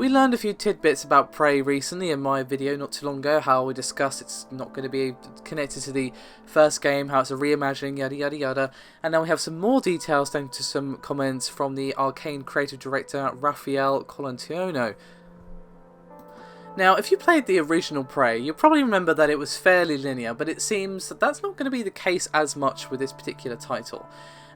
We learned a few tidbits about Prey recently in my video not too long ago, how we discussed it's not going to be connected to the first game, how it's a reimagining, yada yada yada, and now we have some more details thanks to some comments from the Arkane creative director Raphael Colantuono. Now, if you played the original Prey, you'll probably remember that it was fairly linear, but it seems that that's not going to be the case as much with this particular title.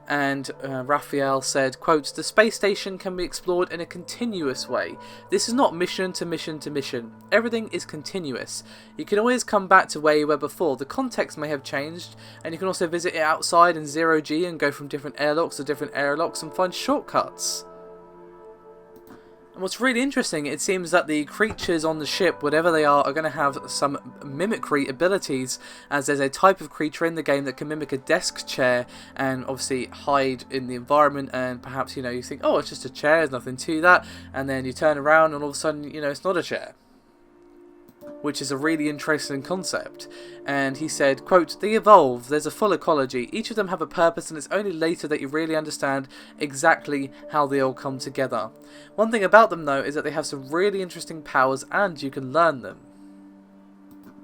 And Raphael said, quote, "The space station can be explored in a continuous way. This is not mission to mission to mission. Everything is continuous. You can always come back to where you were before. The context may have changed, and you can also visit it outside in 0G and go from different airlocks to different airlocks and find shortcuts." And what's really interesting, it seems that the creatures on the ship, whatever they are going to have some mimicry abilities, as there's a type of creature in the game that can mimic a desk chair and obviously hide in the environment, and perhaps, you think, oh, it's just a chair, there's nothing to that, and then you turn around and all of a sudden, it's not a chair. Which is a really interesting concept. And he said, quote, "They evolve, there's a full ecology, each of them have a purpose, and it's only later that you really understand exactly how they all come together. One thing about them though is that they have some really interesting powers and you can learn them."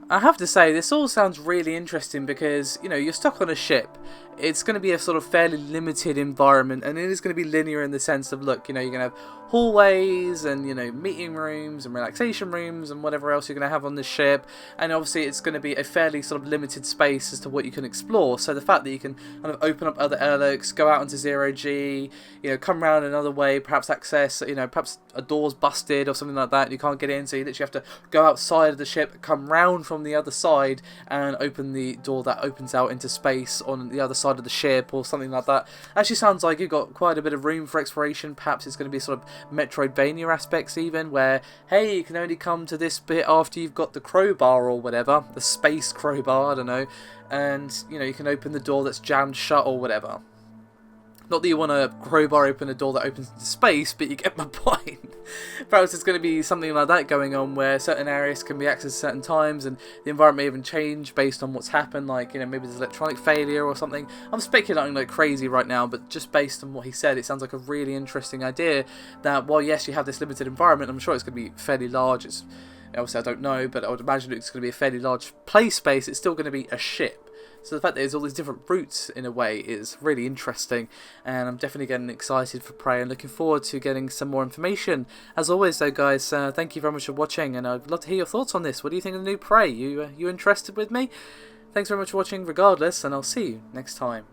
I have to say, this all sounds really interesting because, you're stuck on a ship. It's going to be a sort of fairly limited environment, and it is going to be linear in the sense of, look, you're going to have hallways and, meeting rooms and relaxation rooms and whatever else you're going to have on the ship, and obviously it's going to be a fairly sort of limited space as to what you can explore. So the fact that you can kind of open up other airlocks, go out into 0G, come around another way, perhaps access, perhaps a door's busted or something like that and you can't get in, so you literally have to go outside of the ship, come round from the other side and open the door that opens out into space on the other side of the ship or something like that. Actually sounds like you've got quite a bit of room for exploration. Perhaps it's going to be sort of Metroidvania aspects even, where, hey, you can only come to this bit after you've got the crowbar or whatever, the space crowbar, I don't know, and, you can open the door that's jammed shut or whatever. Not that you want to crowbar open a door that opens into space, but you get my point. Perhaps it's going to be something like that going on, where certain areas can be accessed at certain times, and the environment may even change based on what's happened, like, maybe there's electronic failure or something. I'm speculating like crazy right now, but just based on what he said, it sounds like a really interesting idea that, while yes, you have this limited environment, I'm sure it's going to be fairly large. Obviously I don't know, but I would imagine it's going to be a fairly large play space. It's still going to be a ship. So the fact that there's all these different routes in a way is really interesting, and I'm definitely getting excited for Prey and looking forward to getting some more information. As always though guys, thank you very much for watching, and I'd love to hear your thoughts on this. What do you think of the new Prey? You interested with me? Thanks very much for watching regardless, and I'll see you next time.